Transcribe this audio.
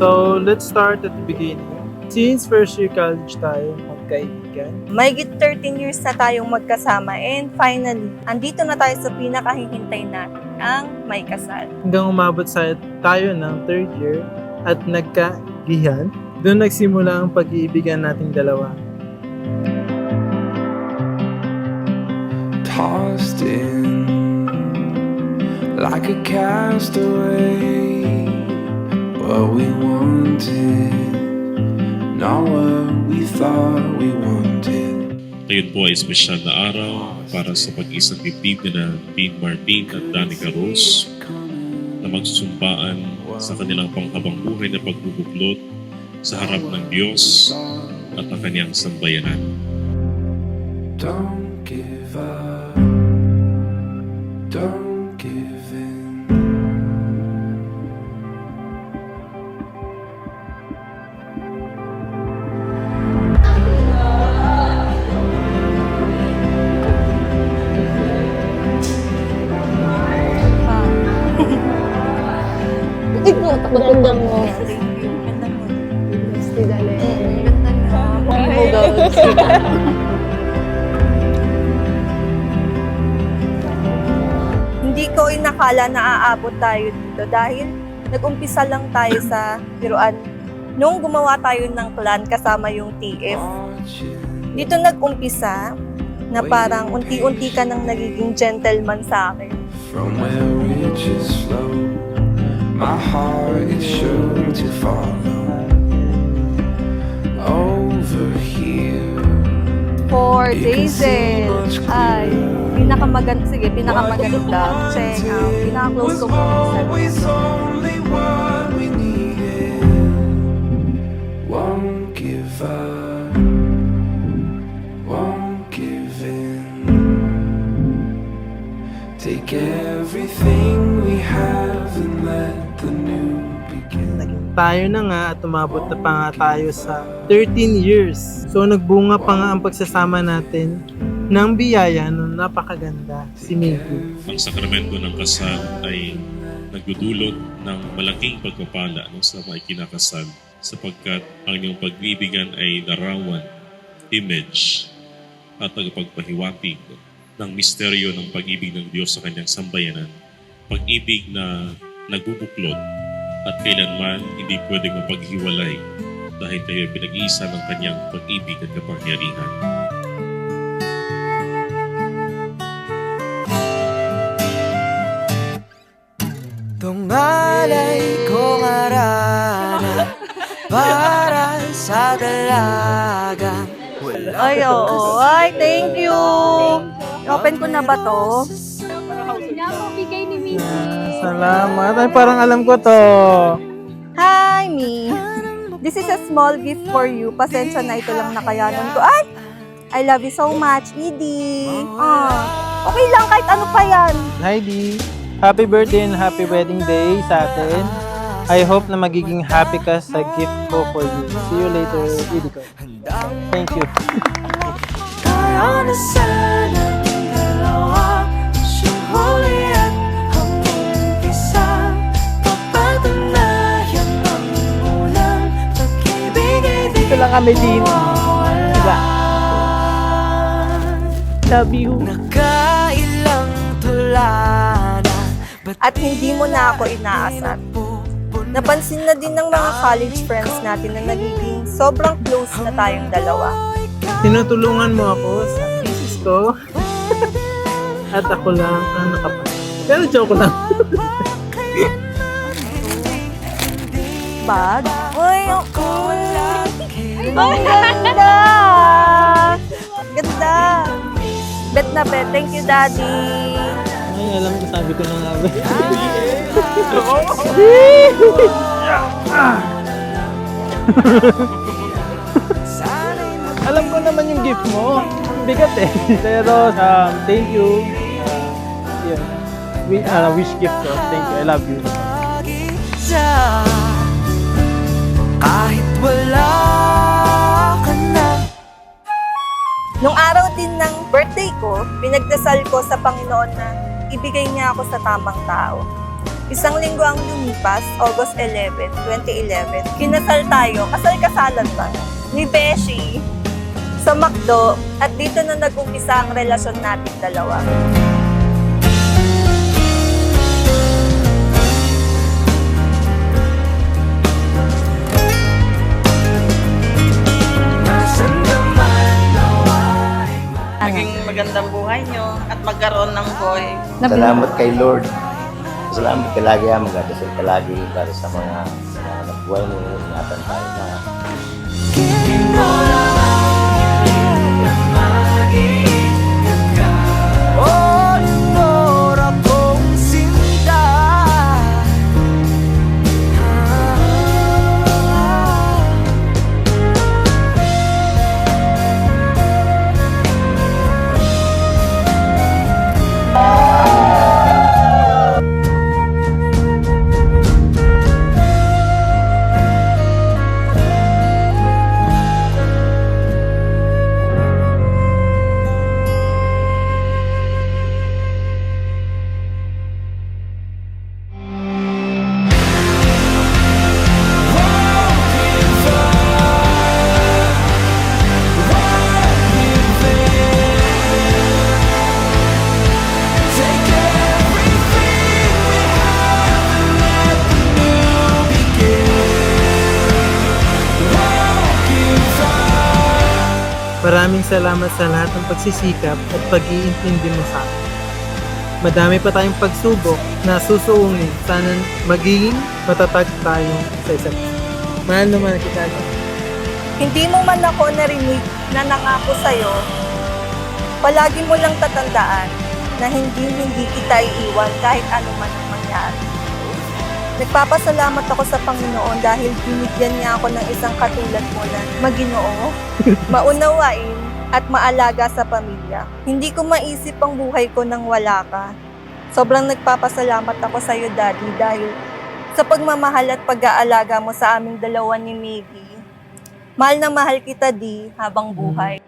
So, let's start at the beginning. Since first year college tayo, magkaibigan. Mahigit 13 years na tayong magkasama and finally, andito na tayo sa pinakahihintay natin, ang may kasal. Hanggang umabot tayo ng third year at nagkagihan. Doon nagsimula ang pag-iibigan nating dalawa. Tossed in like a castaway. What we wanted, not what we thought we wanted. Ngayon po ay espesyal na araw para sa pag-isang dibdib na Dean Martin at Danica Rose na magsusumpaan sa kanilang panghabang buhay na pagbubuklod sa harap ng Diyos at ang kanyang sambayanan. Don't give up, don't give in. Maganda mo. Thank you. Ganda mo. Stay dali. Ganda mo. Hindi ko inakala na aabot tayo dito dahil nag-umpisa lang tayo sa biruan nung gumawa tayo ng clan kasama yung TF. Dito nag-umpisa na parang unti-unti ka nang nagiging gentleman sa akin. From where riches flow, my heart is sure to follow. Over here, For Daisy, ay pinakamaganda. Kasi pinaka-close ko po always only what we needed. Won't give up, won't give in. Take everything we have and let the new begin. Naging tayo na nga at umabot na pa nga tayo sa 13 years. So nagbunga pa nga ang pagsasama natin ng biyaya ng napakaganda, si Miggy. Ang sakramento ng kasal ay nagdudulot ng malaking pagpapala sa mga kinakasal sapagkat ang inyong pag-ibigan ay larawan, image at tagapagpahiwatig ng misteryo ng pag-ibig ng Diyos sa kanyang sambayanan. Pag-ibig na nagbubuklod at kailanman hindi pwedeng mapaghiwalay dahil kayo pinag-iisa ng kanyang pag-ibig at kapangyarihan. Tungalay kong arana para sa dalagang Ay, oo. Ay, thank you. Open ko na ba to? Pinapabigay ni Missy. Salamat. Ay, parang alam ko to. Hi, me. This is a small gift for you. Pasensya na ito lang nakayanan ko. Ay! I love you so much, Edie. Okay lang kahit ano pa yan. Heidi, happy birthday and happy wedding day sa atin. I hope na magiging happy ka sa gift ko for you. See you later, Edie ko. Thank you. Kaya na sana ang dalawa siyang huli at hanggang-isa papatunayan ang unang pag-ibig ay di Ito lang kami din. Diba? Love you. Nakailang tula na At hindi mo na ako inaasar. Napansin na din ng mga college friends natin na nagiging sobrang close na tayong dalawa. Tinutulungan mo ako sa thesis ko. At ako lang ang nakapag. Pero joke lang. Bag? Uy, ang cool! Ang ganda! Ganda! Bet na bet. Thank you, Daddy. Ay, alam ko, sabi ko na nga ba. Alam ko naman yung gift mo. Ang bigat eh. Pero, thank you. Yun. Wish gift ko. Thank you. I love you. mag-isa. Kahit wala ka na. Nung araw din ng birthday ko, pinagdasal ko sa Panginoon na ibigay niya ako sa tamang tao. Isang linggo ang lumipas, August 11, 2011. Kinasal tayo, kasal-kasalan ba? Ni Beshi sa McDo at dito na nag-umpisa ang relasyon natin dalawa. Naging magandang buhay nyo at magkaroon ng boy. Salamat kay Lord. Salamat ka lagi, magdadasal ka lagi para sa mga anak buhay mo. Ingatan tayo na. Maraming salamat sa lahat ng pagsisikap at pag-iintindi mo sa akin. Madami pa tayong pagsubok na susuungin. Sana magiging matatag tayo sa isa't isa. Mahal naman kita. Hindi mo man ako narinig na nangako sa'yo, palagi mo lang tatandaan na hindi kita iiwan kahit ano man ang mangyari. Nagpapasalamat ako sa Panginoon dahil binigyan niya ako ng isang katulad mo na maginoo, maunawain, at maalaga sa pamilya. Hindi ko maisip ang buhay ko nang wala ka. Sobrang nagpapasalamat ako sa iyo, Daddy, dahil sa pagmamahal at pag-aalaga mo sa aming dalawa ni Maggie. Mahal na mahal kita, Di, habang buhay.